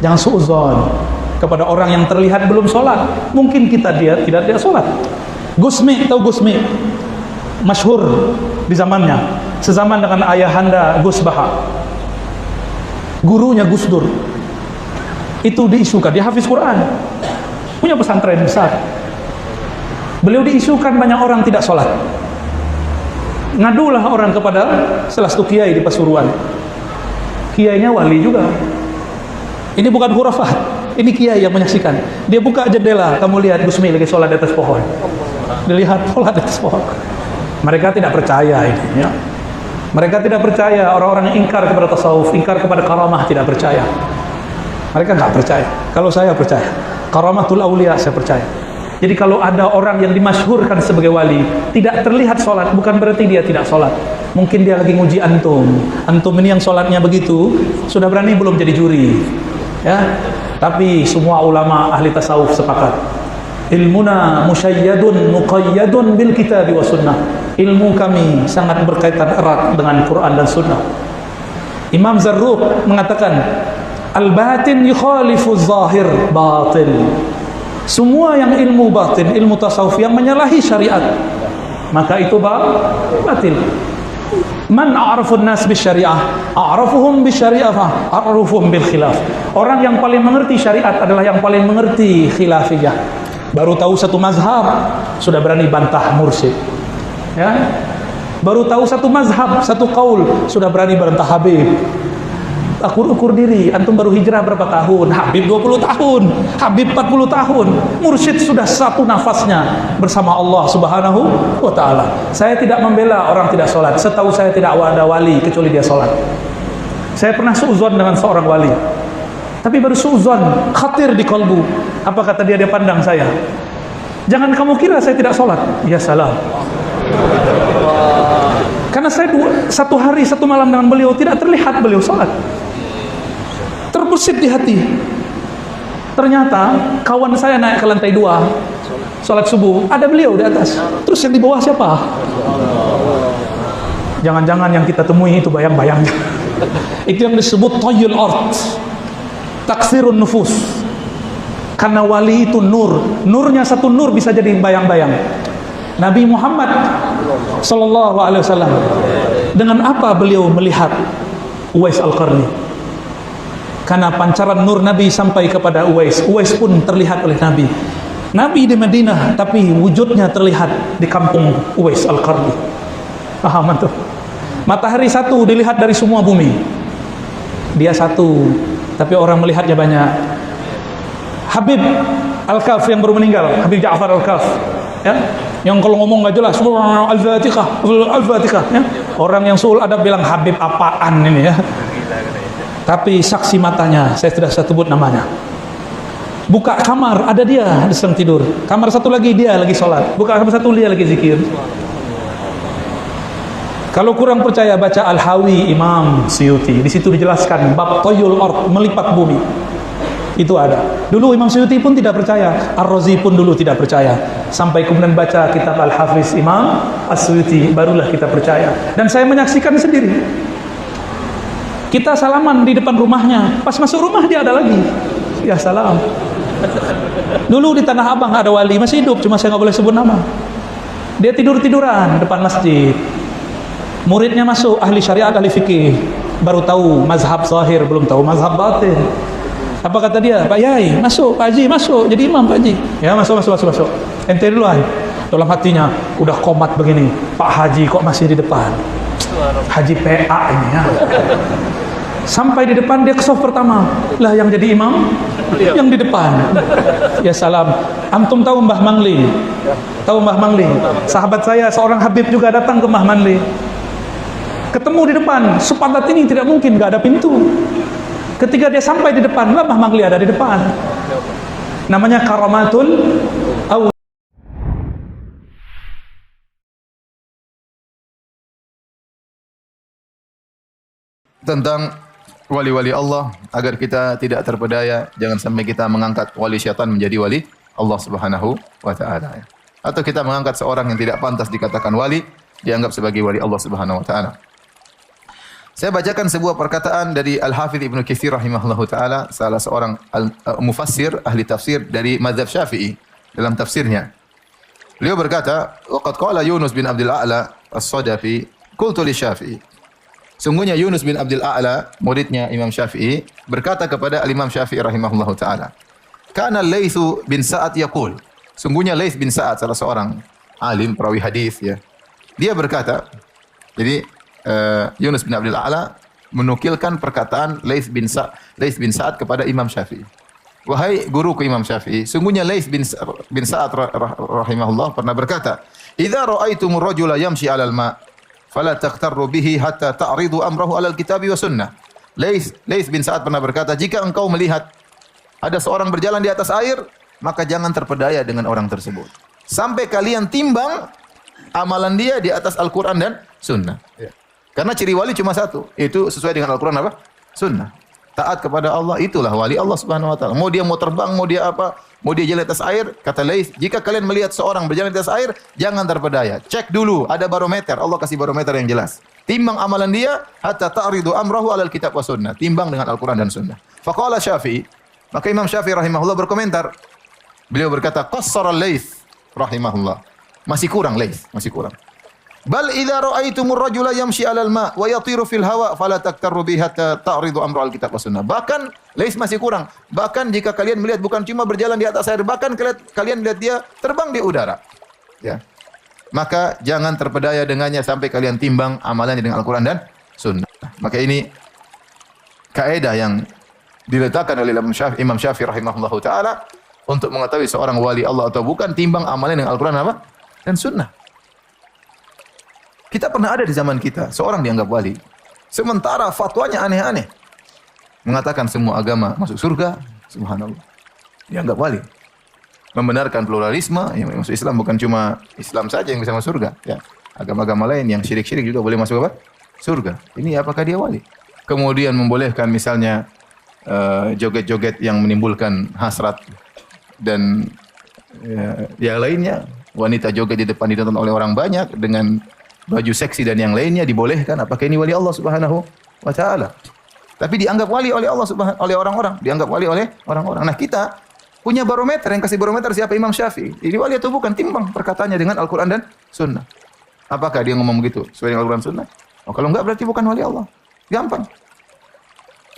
Jangan suudzon kepada orang yang terlihat belum sholat. Mungkin dia tidak sholat. Gusmi, tahu Gusmi? Masyhur di zamannya, sezaman dengan ayahanda Gus Baha, gurunya Gus Dur. Itu diisukan, dia hafiz Quran, punya pesantren besar. Beliau diisukan banyak orang tidak sholat. Ngadulah orang kepada salah satu kiai di Pasuruan. Kiainya wali juga. Ini bukan khurafat, ini kiai yang menyaksikan. Dia buka jendela, kamu lihat Gusmi lagi sholat di atas pohon. Dilihat sholat di atas pohon. Mereka tidak percaya ini, ya. Mereka tidak percaya, orang-orang yang ingkar kepada tasawuf, ingkar kepada karamah, tidak percaya. Mereka nggak percaya. Kalau saya percaya, karamatul aulia saya percaya. Jadi kalau ada orang yang dimasyhurkan sebagai wali, tidak terlihat sholat, bukan berarti dia tidak sholat. Mungkin dia lagi nguji antum. Antum ini yang sholatnya begitu, sudah berani belum jadi juri? Ya. Tapi semua ulama ahli tasawuf sepakat. Ilmuna musyayyadun muqayyadun bil kitab wa sunnah. Ilmu kami sangat berkaitan erat dengan Quran dan sunnah. Imam Zarruq mengatakan, al-batin yukhalifu zahir batil. Semua yang ilmu batin, ilmu tasawuf yang menyalahi syariat, maka itu batil. Man a'rafun nas bisyariah, a'rafuhum bisyariah, a'rafuhum bil khilaf. Orang yang paling mengerti syariat adalah yang paling mengerti khilafiyah. Baru tahu satu mazhab, sudah berani bantah mursyid. Ya, baru tahu satu mazhab, satu qaul, sudah berani bantah Habib. Ukur diri, antum baru hijrah berapa tahun? Habib 20 tahun, Habib 40 tahun. Mursyid sudah satu nafasnya bersama Allah Subhanahu wa ta'ala. Saya tidak membela orang tidak sholat. Setahu saya tidak ada wali kecuali dia sholat. Saya pernah suudzon dengan seorang wali, tapi baru suudzon, khatir di kalbu. Apa kata dia pandang saya? Jangan kamu kira saya tidak sholat. Ya salam. Karena saya satu hari satu malam dengan beliau, tidak terlihat beliau sholat. Terbesit di hati. Ternyata kawan saya naik ke lantai 2 sholat subuh, ada beliau di atas. Terus yang di bawah siapa? Jangan-jangan yang kita temui itu bayang-bayang. Itu yang disebut tayyul ard, taksirun nufus. Karena wali itu nur, nurnya satu nur bisa jadi bayang-bayang. Nabi Muhammad sallallahu alaihi wasallam, dengan apa beliau melihat Uwais Al-Qarni? Karena pancaran nur Nabi sampai kepada Uwais. Uwais pun terlihat oleh Nabi. Nabi di Madinah, tapi wujudnya terlihat di kampung Uwais Al-Qarni. Paham tuh? Matahari satu dilihat dari semua bumi. Dia satu, tapi orang melihatnya banyak. Habib Al-Kaf yang baru meninggal, Habib Ja'far Al-Kaf, ya, yang kalau ngomong nggak jelas, Al-Fatihah, ya. Orang yang suul adab bilang Habib apaan ini, ya. Tapi saksi matanya, saya tidak bisa sebut namanya. Buka kamar, ada dia sedang tidur. Kamar satu lagi dia lagi sholat. Buka kamar satu dia lagi zikir. Kalau kurang percaya, baca Al-Hawi Imam Suyuti. Di situ dijelaskan bab tayyul ard, melipat bumi. Itu ada. Dulu Imam Suyuti pun tidak percaya, Ar-Razi pun dulu tidak percaya. Sampai kemudian baca kitab Al-Hafiz Imam As-Suyuti, barulah kita percaya. Dan saya menyaksikan sendiri. Kita salaman di depan rumahnya, pas masuk rumah dia ada lagi. Ya salam. Dulu di Tanah Abang ada wali, masih hidup, cuma saya nggak boleh sebut nama. Dia tidur-tiduran depan masjid. Muridnya masuk, ahli syariat, ahli fikih, baru tahu mazhab zahir, belum tahu mazhab batin. Apa kata dia? Pak Yai, masuk. Pak Haji, masuk. Jadi imam Pak Haji. Ya, masuk. Ente duluan. Dalam hatinya, udah komat begini. Pak Haji kok masih di depan? Haji PA ini, ya. Sampai di depan dia ke saf pertama. Lah yang jadi imam yang di depan. Ya salam. Antum tahu Mbah Mangli? Tahu Mbah Mangli? Sahabat saya seorang Habib juga datang ke Mbah Mangli. Ketemu di depan. Sepadat ini tidak mungkin, gak ada pintu. Ketika dia sampai di depan, lah Mbah Mangli ada di depan. Namanya karamatul awliya. Tentang wali-wali Allah, agar kita tidak terpedaya, jangan sampai kita mengangkat wali syaitan menjadi wali Allah Subhanahu wa taala. Atau kita mengangkat seorang yang tidak pantas dikatakan wali, dianggap sebagai wali Allah Subhanahu wa taala. Saya bacakan sebuah perkataan dari Al-Hafidz Ibnu Katsir rahimahullahu taala, salah seorang mufassir ahli tafsir dari mazhab Syafi'i dalam tafsirnya. Beliau berkata, "Waqad qala Yunus bin Abdul A'la As-Sadafi, qultu li Syafi'i." Sungguhnya Yunus bin Abdul A'la, muridnya Imam Syafi'i, berkata kepada Imam Syafi'i rahimahullahu taala, "Kana Laits bin Sa'ad yaqul." Sungguhnya Laits bin Sa'ad salah seorang alim perawi hadis ya. Dia berkata, jadi Yunus bin Abdul A'la menukilkan perkataan Laits bin Sa'ad kepada Imam Syafi'i. Wahai guruku Imam Syafi'i, sungguhnya Laits bin Sa'ad rahimahullah pernah berkata, "Idza ra'aitumur rajula yamshi 'alal ma' fala taghtarru bihi hatta ta'ridu amrahu 'alal kitabi wa sunnah." Laits bin Sa'ad pernah berkata, jika engkau melihat ada seorang berjalan di atas air, maka jangan terpedaya dengan orang tersebut sampai kalian timbang amalan dia di atas Al-Qur'an dan sunnah. Karena ciri wali cuma satu, itu sesuai dengan Al-Quran apa? Sunnah. Taat kepada Allah, itulah wali Allah Subhanahu wa taala. Mau dia mau terbang, mau dia apa, mau dia jalan di atas air, kata Laits, jika kalian melihat seorang berjalan di atas air, jangan terpedaya. Cek dulu, ada barometer, Allah kasih barometer yang jelas. Timbang amalan dia hatta ta'ridu amrahu 'alal kitab wa sunnah. Timbang dengan Al-Quran dan sunnah. Faqala Syafi'i, maka Imam Syafi'i rahimahullah berkomentar. Beliau berkata, qassara Laits rahimahullah. Masih kurang Laits, masih kurang. Bal idza ra'aitumur rajula yamshi 'alal ma' wa yatiru fil hawa fala taktaru bihi hatta ta'ridu amra al-kitab was sunnah. Bahkan Laits masih kurang. Bahkan jika kalian melihat bukan cuma berjalan di atas air, bahkan kalian melihat dia terbang di udara. Ya. Maka jangan terpedaya dengannya sampai kalian timbang amalannya dengan Al-Qur'an dan sunnah. Maka ini kaidah yang diletakkan oleh Imam Syafi'i rahimahullahu taala untuk mengetahui seorang wali Allah atau bukan, timbang amalannya dengan Al-Qur'an apa? Dan sunnah. Kita pernah ada di zaman kita, seorang dianggap wali. Sementara fatwanya aneh-aneh. Mengatakan semua agama masuk surga, subhanallah. Dianggap wali. Membenarkan pluralisme, yang masuk Islam bukan cuma Islam saja yang bisa masuk surga. Ya. Agama-agama lain yang syirik-syirik juga boleh masuk apa? Surga. Ini apakah dia wali? Kemudian membolehkan misalnya joget-joget yang menimbulkan hasrat dan yang lainnya. Wanita joget di depan ditonton oleh orang banyak dengan baju seksi dan yang lainnya dibolehkan. Apakah ini wali Allah Subhanahu wa taala? Tapi dianggap wali oleh Allah oleh orang-orang, dianggap wali oleh orang-orang. Nah, kita punya barometer, yang kasih barometer siapa? Imam Syafi'i. Ini wali atau bukan? Timbang perkataannya dengan Al-Qur'an dan sunnah. Apakah dia ngomong begitu sesuai dengan Al-Qur'an sunnah? Oh, kalau enggak berarti bukan wali Allah. Gampang.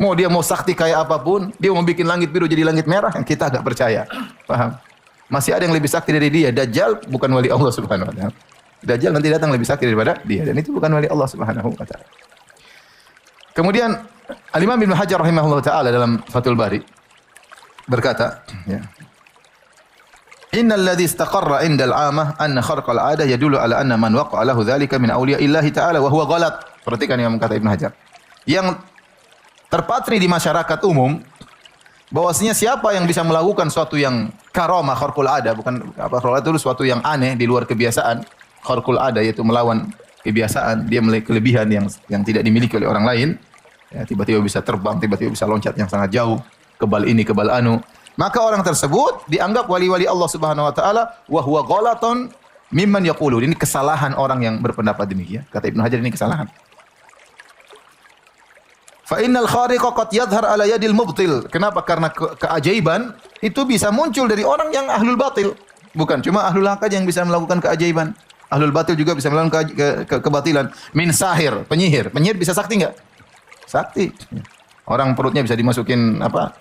Mau dia mau sakti kayak apapun, dia mau bikin langit biru jadi langit merah, kita enggak percaya. Paham? Masih ada yang lebih sakti dari dia. Dajjal bukan wali Allah Subhanahu wa taala. Dajjal nanti datang lebih sakti daripada dia, dan itu bukan wali Allah Subhanahu wa taala. Kemudian Al-Imam Ibnu Hajar rahimahullah taala dalam Fathul Bari berkata, ya. Innal ladzi istaqarra 'inda al-'amah anna kharqa al-'adah yadullu 'ala anna man waqa'a lahu dzalika min awliya'illahi ta'ala wa huwa ghalat. Perhatikan yang kata Ibnu Hajar. Yang terpatri di masyarakat umum bahwasanya siapa yang bisa melakukan suatu yang karamah kharqul 'adah, bukan apa, kharqul 'adah itu suatu yang aneh di luar kebiasaan. Kharqul 'adah yaitu melawan kebiasaan, dia memiliki kelebihan yang tidak dimiliki oleh orang lain. Ya, tiba-tiba bisa terbang, tiba-tiba bisa loncat yang sangat jauh, kebal ini, kebal anu. Maka orang tersebut dianggap wali-wali Allah Subhanahu wa taala wa huwa ghalatun mimman yaqulu. Ini kesalahan orang yang berpendapat demikian. Kata Ibnu Hajar, ini kesalahan. Fa innal khariqa qad yadhhar ala yadil mubtil. Kenapa? Karena keajaiban itu bisa muncul dari orang yang ahlul batil. Bukan cuma ahlul haq yang bisa melakukan keajaiban. Ahlul batil juga bisa melakukan kebatilan. Min sahir, penyihir. Penyihir bisa sakti enggak? Sakti. Orang perutnya bisa dimasukin apa?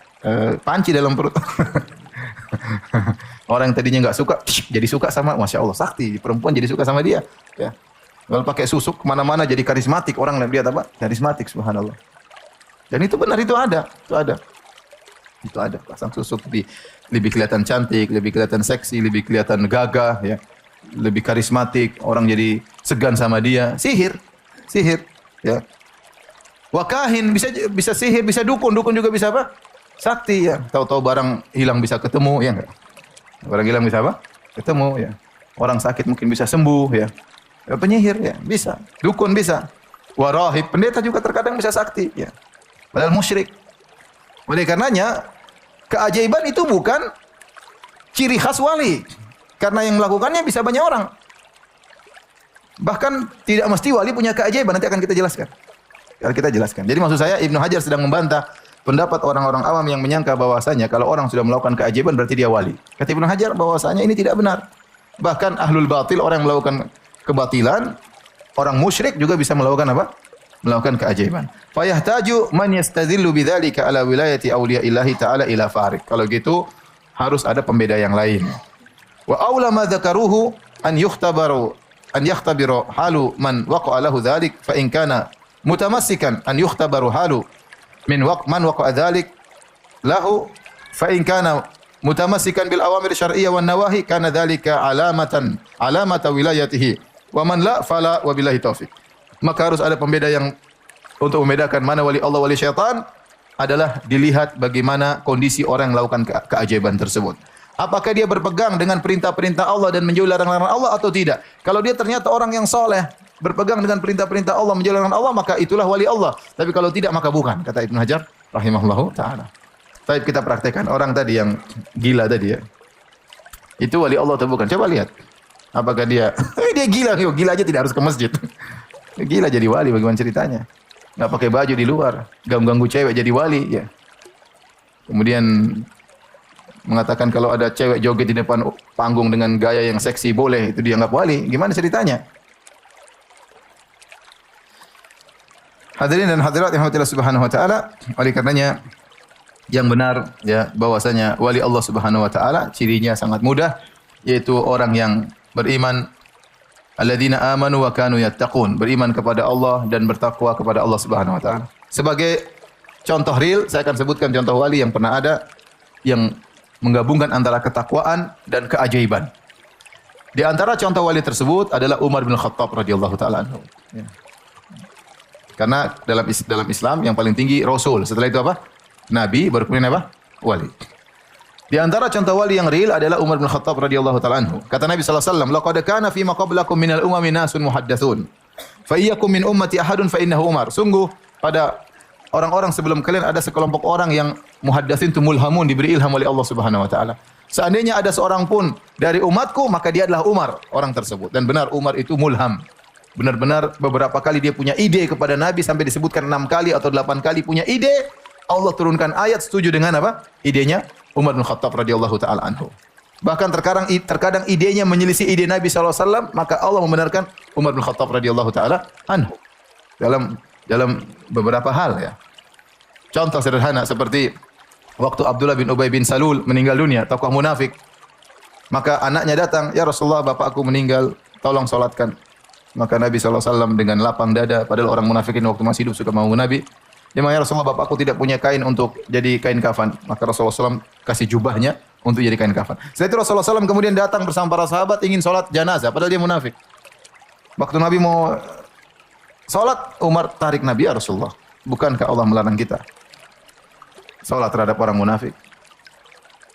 Panci dalam perut. Orang yang tadinya enggak suka jadi suka sama, Masya Allah, sakti. Perempuan jadi suka sama dia. Ya. Lalu pakai susuk kemana-mana jadi karismatik. Orang lihat apa? Karismatik, subhanallah. Dan itu benar, itu ada. Itu ada. Itu ada. Pasang susuk lebih kelihatan cantik, lebih kelihatan seksi, lebih kelihatan gagah, ya. Lebih karismatik, orang jadi segan sama dia. Sihir, ya. Wakahin bisa sihir, bisa dukun juga bisa apa? Sakti, ya. Tahu-tahu barang hilang bisa ketemu, ya enggak? Barang hilang bisa apa? Ketemu, ya. Orang sakit mungkin bisa sembuh, ya. Penyihir, ya, bisa. Dukun bisa. Warahib, pendeta juga terkadang bisa sakti, ya. Padahal musyrik. Oleh karenanya, keajaiban itu bukan ciri khas wali. Karena yang melakukannya bisa banyak orang. Bahkan tidak mesti wali punya keajaiban, nanti akan kita jelaskan. kita jelaskan. Jadi maksud saya Ibnu Hajar sedang membantah pendapat orang-orang awam yang menyangka bahwasanya kalau orang sudah melakukan keajaiban berarti dia wali. Kata Ibnu Hajar bahwasanya ini tidak benar. Bahkan ahlul batil, orang yang melakukan kebatilan, orang musyrik juga bisa melakukan apa? Melakukan keajaiban. Fayahtaju man yastadillu bidzalika ala wilayati auliya'illahi ta'ala ila farik. Kalau gitu harus ada pembeda yang lain. Wa aula ma dzakaruhu an yakhtabiru halu man waqa'a lahu dzalik fa in kana mutamassikan an yukhtabaru halu man waqa'a dzalik lahu fa in kana mutamassikan bil awamir syar'iyyah wan nawahi kana dzalika alamata wilayatihi wa man la fala wa billahi taufik. Maka harus ada pembeda yang untuk membedakan mana wali Allah, wali syaitan adalah dilihat bagaimana kondisi orang yang melakukan keajaiban tersebut. Apakah dia berpegang dengan perintah-perintah Allah dan menjauhi larangan Allah atau tidak? Kalau dia ternyata orang yang soleh, berpegang dengan perintah-perintah Allah, menjauhi larangan Allah, maka itulah wali Allah. Tapi kalau tidak, maka bukan, kata Ibnu Hajar rahimahullahu ta'ala. Tapi kita praktekkan orang tadi yang gila tadi ya. Itu wali Allah atau bukan? Coba lihat. Apakah dia gila? Gila aja tidak harus ke masjid. Gila jadi wali, bagaimana ceritanya? Nggak pakai baju di luar, ganggu cewek jadi wali ya. Kemudian mengatakan kalau ada cewek joget di depan panggung dengan gaya yang seksi boleh, itu dianggap wali. Gimana ceritanya? Hadirin dan hadirat yang Allah Subhanahu wa taala, oleh karenanya yang benar ya bahwasanya wali Allah Subhanahu wa taala cirinya sangat mudah, yaitu orang yang beriman, alladzina amanu wa kanu yattaqun, beriman kepada Allah dan bertakwa kepada Allah Subhanahu wa taala. Sebagai contoh real, saya akan sebutkan contoh wali yang pernah ada yang menggabungkan antara ketakwaan dan keajaiban. Di antara contoh wali tersebut adalah Umar bin Khattab radhiyallahu taala anhu. Ya. Karena dalam Islam yang paling tinggi Rasul, setelah itu apa? Nabi, baru kemudian apa? Wali. Di antara contoh wali yang real adalah Umar bin Khattab radhiyallahu taala anhu. Kata Nabi sallallahu alaihi wasallam, "Laqad kana fi ma qablakum minal umami nasun muhaddatsun. Fa iyyakum min ummati ahadun fa innahu Umar." Sungguh pada orang-orang sebelum kalian ada sekelompok orang yang muhaddatsin tu mulhamun, diberi ilham oleh Allah Subhanahu wa taala. Seandainya ada seorang pun dari umatku, maka dia adalah Umar, orang tersebut. Dan benar Umar itu mulham. Benar-benar beberapa kali dia punya ide kepada Nabi sampai disebutkan 6 kali atau 8 kali punya ide. Allah turunkan ayat setuju dengan apa? Idenya Umar bin Khattab radhiyallahu taala anhu. Bahkan terkadang idenya menyelisih ide Nabi sallallahu alaihi wasallam, maka Allah membenarkan Umar bin Khattab radhiyallahu taala anhu. Dalam beberapa hal ya. Contoh sederhana seperti waktu Abdullah bin Ubay bin Salul meninggal dunia, tokoh munafik. Maka anaknya datang, "Ya Rasulullah, bapakku meninggal, tolong salatkan." Maka Nabi sallallahu alaihi wasallam dengan lapang dada, padahal orang munafikin waktu masih hidup suka mau Nabi. Dia mengatakan, "Ya Rasulullah, bapakku tidak punya kain untuk jadi kain kafan." Maka Rasulullah SAW kasih jubahnya untuk jadi kain kafan. Setelah itu Rasulullah SAW kemudian datang bersama para sahabat ingin sholat jenazah, padahal dia munafik. Waktu Nabi mau sholat, Umar tarik Nabi, "Ya Rasulullah, bukankah Allah melarang kita sholat terhadap orang munafik?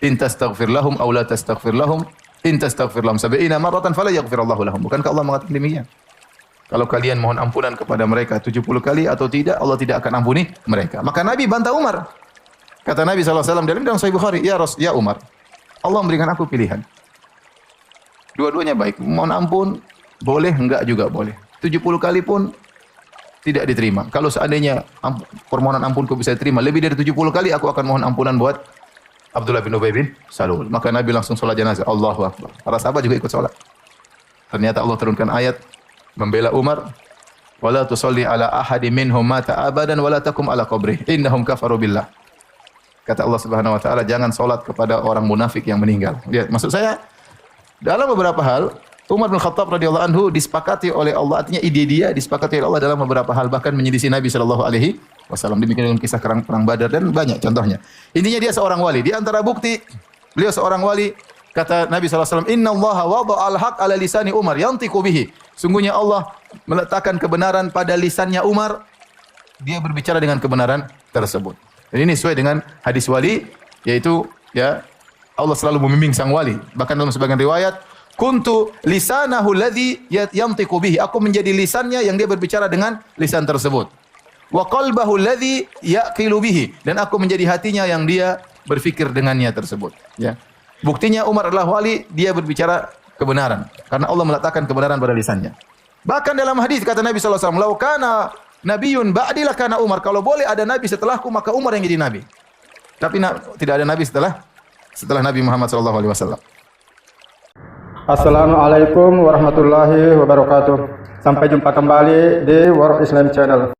In tastaghfir lahum aw la tastaghfir lahum, in tastaghfir lahum 70 marratan fala yaghfirullahu lahum." Bukankah Allah mengatakan demikian? Kalau kalian mohon ampunan kepada mereka 70 kali atau tidak, Allah tidak akan ampuni mereka. Maka Nabi bantah Umar. Kata Nabi SAW dalam Sahih Bukhari, "Ya Umar, Allah memberikan aku pilihan. Dua-duanya baik. Mohon ampun, boleh, enggak juga boleh. 70 kali pun tidak diterima. Kalau seandainya permohonan ampunku bisa diterima lebih dari 70 kali, aku akan mohon ampunan buat Abdullah bin Ubay bin Salul." Maka Nabi langsung sholat jenazah. Allahu Akbar. Para sahabat juga ikut sholat. Ternyata Allah turunkan ayat membela Umar, "Wala tusalli ala ahadin minhum mata abadan wala takum ala qabrih innahum kafaru billah." Kata Allah Subhanahu wa taala, jangan salat kepada orang munafik yang meninggal. Lihat, maksud saya dalam beberapa hal Umar bin Khattab radhiyallahu anhu disepakati oleh Allah, artinya ide dia disepakati oleh Allah dalam beberapa hal, bahkan menyelisih Nabi sallallahu alaihi wasallam. Demikian dengan kisah perang Badar dan banyak contohnya. Intinya dia seorang wali. Di antara bukti beliau seorang wali, kata Nabi sallallahu alaihi wasallam, "Innallaha wada'al haq ala lisani Umar yantiqu bihi." Sungguhnya Allah meletakkan kebenaran pada lisannya Umar, dia berbicara dengan kebenaran tersebut. Dan ini sesuai dengan hadis wali, yaitu ya Allah selalu membimbing sang wali. Bahkan dalam sebagian riwayat, "Kuntu lisanahu alladhi yantiqu bihi." Aku menjadi lisannya yang dia berbicara dengan lisan tersebut. "Wa qalbahu alladhi yaqilu bihi." Dan aku menjadi hatinya yang dia berfikir dengannya tersebut. Ya. Buktinya Umar adalah wali, dia berbicara kebenaran karena Allah meletakkan kebenaran pada lisannya. Bahkan dalam hadis kata Nabi sallallahu alaihi wasallam, "Lau kana nabiyyun ba'di lakana Umar. Kalau boleh ada nabi setelahku maka Umar yang jadi nabi. Tapi tidak ada nabi setelah Nabi Muhammad sallallahu alaihi wasallam. Assalamualaikum warahmatullahi wabarakatuh. Sampai jumpa kembali di War Islam Channel.